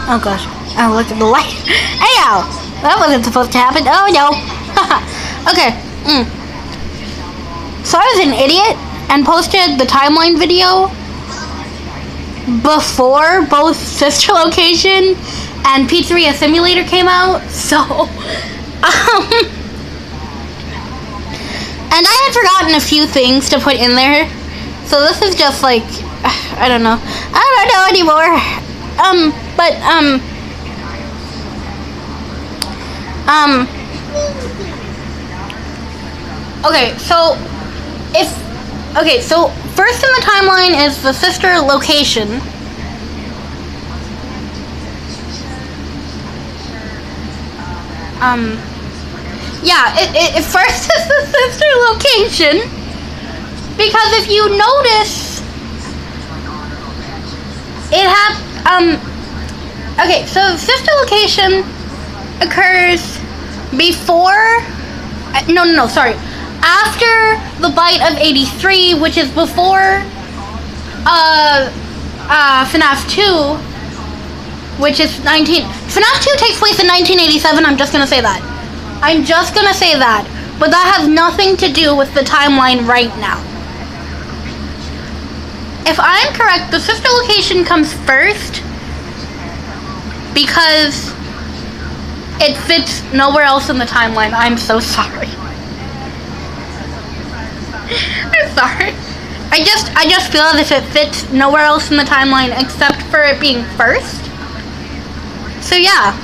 Oh gosh. Oh, look at the light. Anyhow, that wasn't supposed to happen. Oh no. Okay. So I was an idiot and posted the timeline video before both Sister Location and Pizzeria Simulator came out. So, and I had forgotten a few things to put in there. So this is just like, I don't know. I don't know anymore. Okay, so first in the timeline is the Sister Location. Yeah, it first is the Sister Location, because if you notice, it okay, so Sister Location occurs before, sorry, after the bite of 83, which is before FNAF 2, which is FNAF 2 takes place in 1987, I'm just gonna say that. But that has nothing to do with the timeline right now. If I'm correct, the Sister Location comes first because it fits nowhere else in the timeline. I'm so sorry. I'm sorry. I just feel as if it fits nowhere else in the timeline except for it being first. So yeah,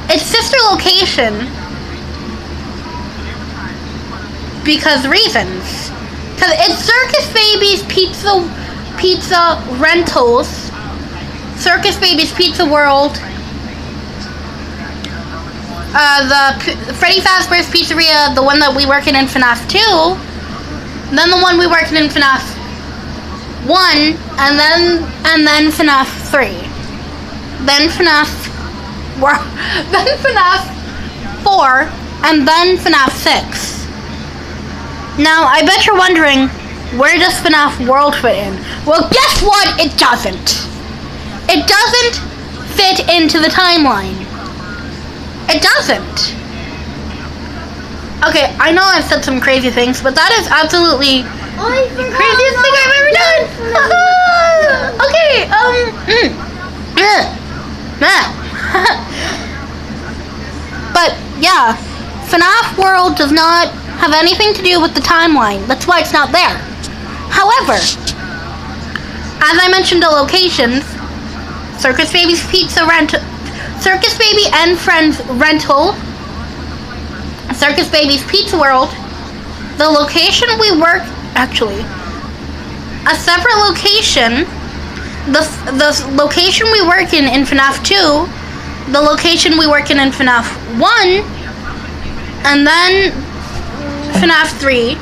it's Sister Location because reasons. Because it's Circus Baby's Pizza Rentals, Circus Baby's Pizza World, the Freddy Fazbear's Pizzeria, the one that we work in FNAF 2, then the one we worked in FNAF 1, and then FNAF 3, then FNAF 4, and then FNAF 6. Now, I bet you're wondering, where does FNAF World fit in? Well, guess what? It doesn't. It doesn't fit into the timeline. It doesn't. Okay, I know I've said some crazy things, but that is absolutely the craziest thing I've ever done. Okay, but yeah, FNAF World does not have anything to do with the timeline. That's why it's not there. However, as I mentioned, the locations, Circus Baby's Pizza Rental, Circus Baby and Friends Rental, Circus Baby's Pizza World, the location we work, actually, a separate location, the location we work in FNAF 2, the location we work in FNAF 1, and then FNAF 3,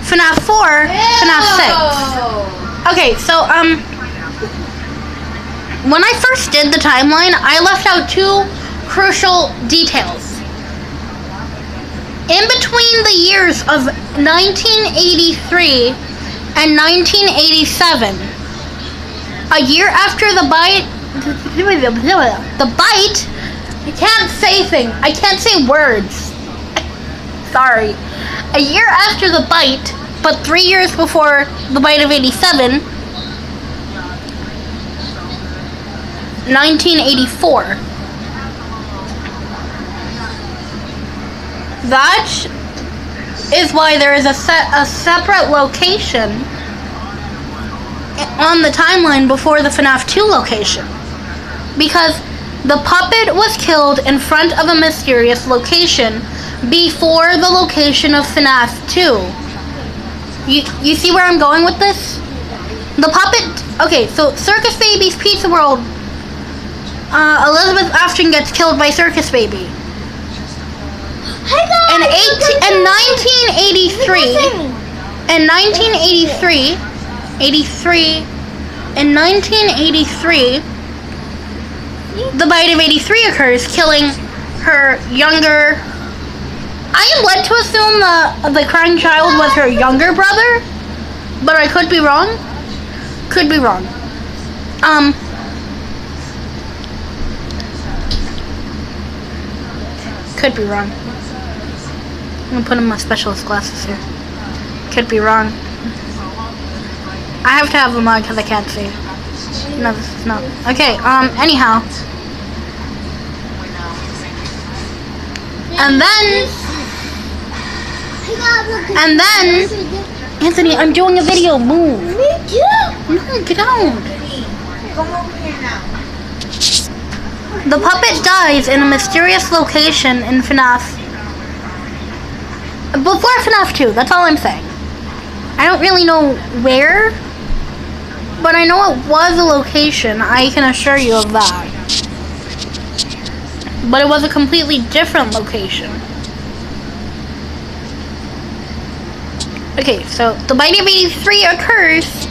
FNAF 4, FNAF 6. Okay, so, when I first did the timeline, I left out two crucial details. In between the years of 1983 and 1987, a year after the bite, I can't say things, I can't say words. Sorry. A year after the bite, but 3 years before the bite of 87, 1984. That is why there is a separate location on the timeline before the FNAF 2 location. Because the puppet was killed in front of a mysterious location before the location of FNAF 2. You see where I'm going with this? The puppet... Okay, so Circus Baby's Pizza World, Elizabeth Afton gets killed by Circus Baby. In 1983, the bite of 83 occurs, killing her younger... I am led to assume the crying child was her younger brother, but I could be wrong. could be wrong. I'm gonna put on my specialist glasses here. Could be wrong. I have to have them on because I can't see. No, this is not. Okay, anyhow. And then, Anthony, I'm doing a video. Move. Me too. No, get out. The puppet dies in a mysterious location in FNAF. Before FNAF 2, that's all I'm saying. I don't really know where, but I know it was a location. I can assure you of that. But it was a completely different location. Okay, so the bite of 83 occurs,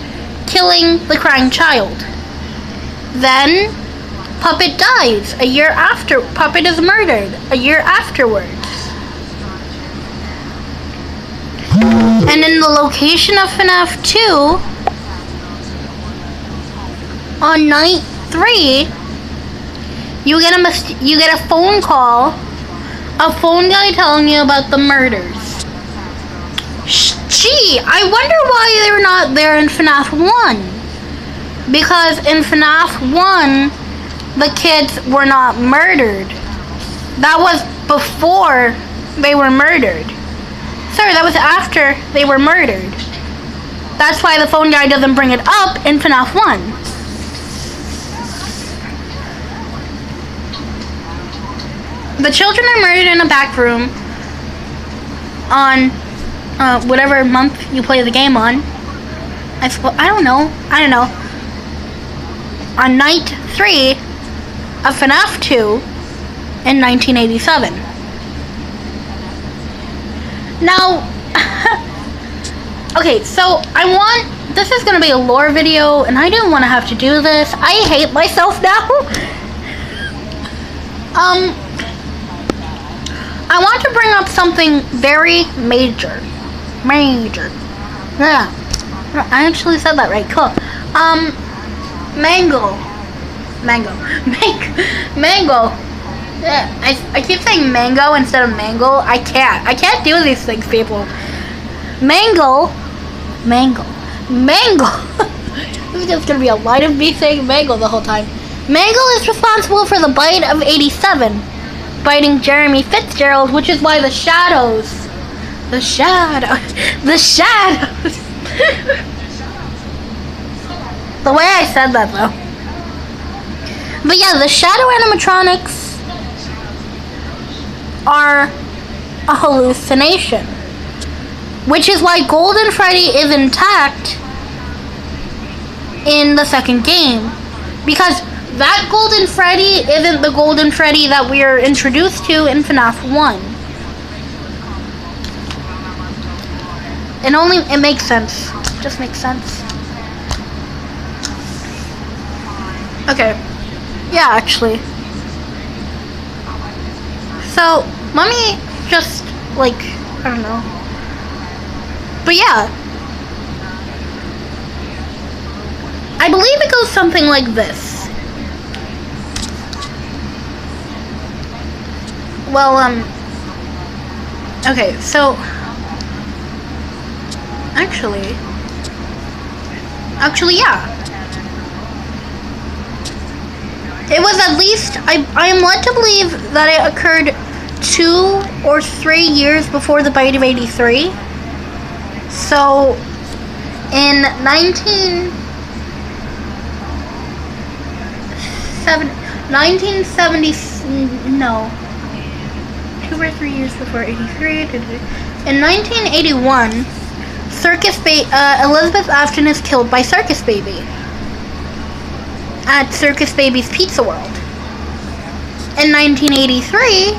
killing the crying child. Then, Puppet dies a year after. Puppet is murdered a year afterwards. And in the location of FNAF 2, on night 3, you get a phone call, a phone guy telling you about the murders. Gee, I wonder why they're not there in FNAF 1. Because in FNAF 1, the kids were not murdered. That was before they were murdered. Sorry, that was after they were murdered. That's why the phone guy doesn't bring it up in FNAF 1. The children are murdered in a back room on whatever month you play the game on. I don't know. On night 3 of FNAF 2 in 1987. Now, okay, so this is gonna be a lore video, and I didn't want to have to do this. I hate myself now. I want to bring up something very major. Yeah, I actually said that right. Cool. Mango. Yeah, I keep saying mango instead of mango. I can't do these things, people. Mango. This is just gonna be a line of me saying mango the whole time. Mango is responsible for the bite of 87, biting Jeremy Fitzgerald, which is why the shadows. The way I said that, though. But yeah, the shadow animatronics are a hallucination, which is why Golden Freddy is intact in the second game, because that Golden Freddy isn't the Golden Freddy that we are introduced to in FNAF 1. It makes sense. Just makes sense. Okay. Yeah, actually. So, let me just, I don't know. But yeah. I believe it goes something like this. Well, okay, so, actually, yeah. It was at least, I am led to believe that it occurred 2 or 3 years before the bite of 83. So, in 1970, no, 2 or 3 years before 83. In 1981, Elizabeth Afton is killed by Circus Baby at Circus Baby's Pizza World. In 1983,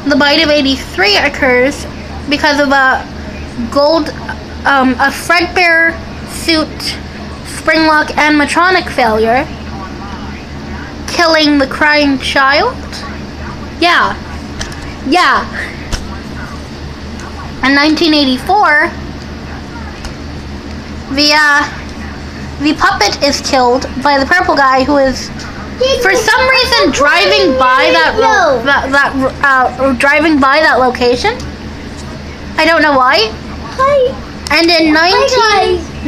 the bite of 83 occurs because of a Fredbear suit Springlock animatronic failure, killing the crying child. Yeah. In 1984, the puppet is killed by the purple guy who is For some reason, driving by driving by that location, I don't know why. Hi. And in 1987,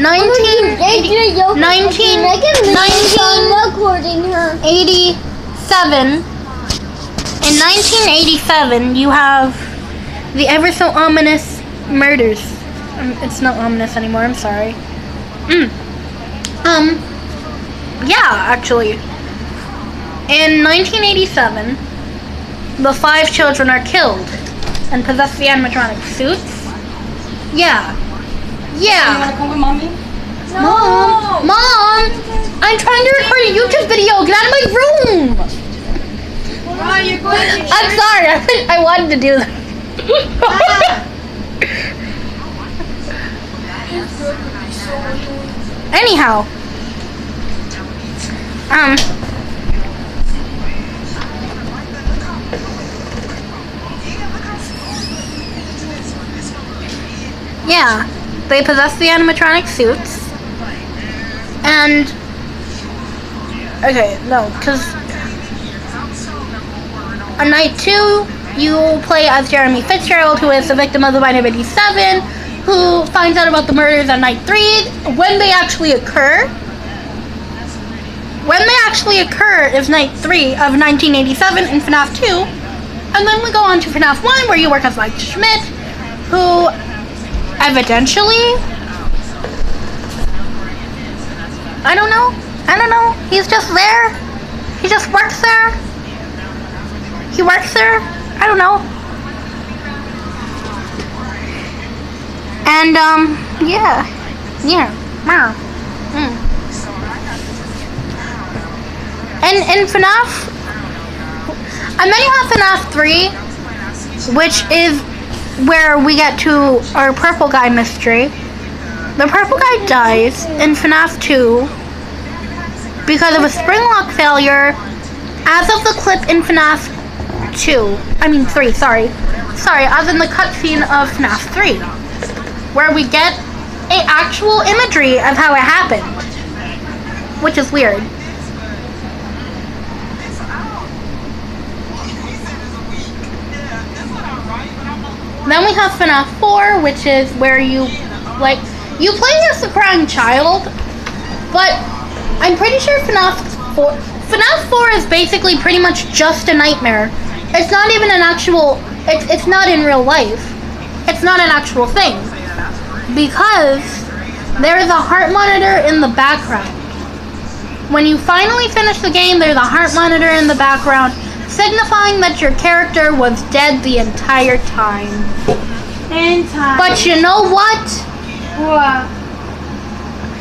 in 1987, you have the ever so ominous murders. It's not ominous anymore. I'm sorry. Yeah, actually. In 1987, the 5 children are killed and possess the animatronic suits. Yeah. Yeah. You wanna come with mommy? Mom! I'm trying to record a YouTube video. Get out of my room! Why are you going to I'm sorry. I wanted to do that. Anyhow. Yeah, they possess the animatronic suits. And okay, no, because on night 2, you play as Jeremy Fitzgerald, who is the victim of the Binary 57, who finds out about the murders on night 3, when they actually occur. When they actually occur is night 3 of 1987 in FNAF 2, and then we go on to FNAF 1, where you work as Mike Schmidt, who evidentially, I don't know, he's just there, he just works there, he works there, I don't know, and, yeah, and in FNAF, and then you have FNAF 3, which is where we get to our purple guy mystery. The purple guy dies in FNAF 2 because of a spring lock failure as of the clip in FNAF 3, sorry, as in the cutscene of FNAF 3, where we get a actual imagery of how it happened, which is weird. Then we have FNAF 4, which is where you play as the crying child, but I'm pretty sure FNAF 4 is basically pretty much just a nightmare. It's not even an actual, it's not in real life. It's not an actual thing, because there is a heart monitor in the background. When you finally finish the game, there's a heart monitor in the background, signifying that your character was dead the entire time. But you know what? What?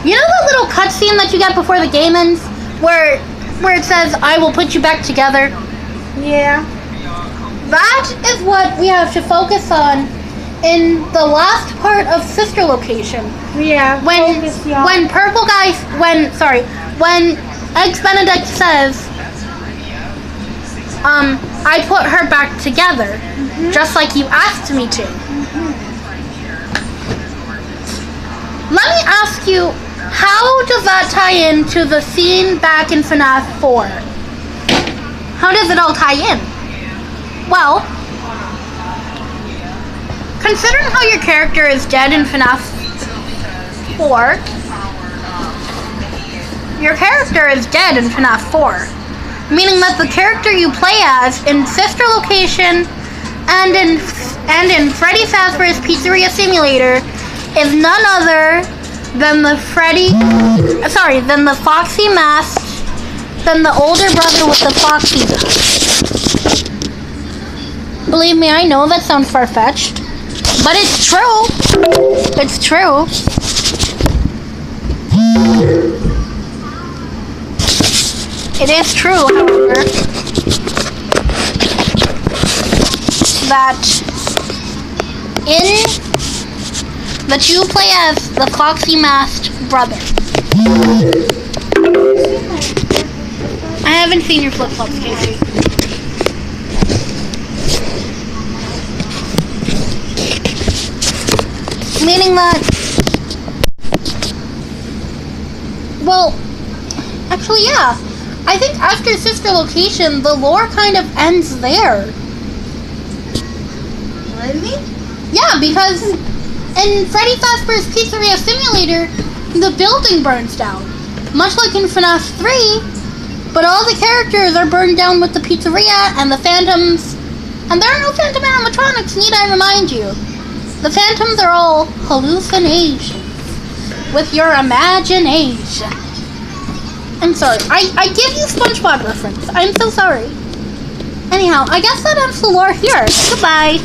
You know the little cutscene that you get before the game ends, where it says, "I will put you back together"? Yeah. That is what we have to focus on in the last part of Sister Location. Yeah. When Eggs Benedict says, I put her back together, just like you asked me to. Let me ask you, how does that tie into the scene back in FNAF 4? How does it all tie in? Well, considering how your character is dead in FNAF 4, your character is dead in FNAF 4. Meaning that the character you play as in Sister Location and in Freddy Fazbear's Pizzeria Simulator is none other than the Foxy mask, than the older brother with the Foxy mask. Believe me, I know that sounds far-fetched, but it's true. It's true. It is true, however, that you play as the Foxy masked brother. I haven't seen your flip-flops, Casey. Meaning that, well, actually, yeah. I think after Sister Location, the lore kind of ends there. Really? Yeah, because in Freddy Fazbear's Pizzeria Simulator, the building burns down. Much like in FNAF 3, but all the characters are burned down with the pizzeria and the phantoms. And there are no phantom animatronics, need I remind you. The phantoms are all hallucinations with your imagination. I'm sorry, I give you SpongeBob reference. I'm so sorry. Anyhow, I guess that ends the lore here. Goodbye.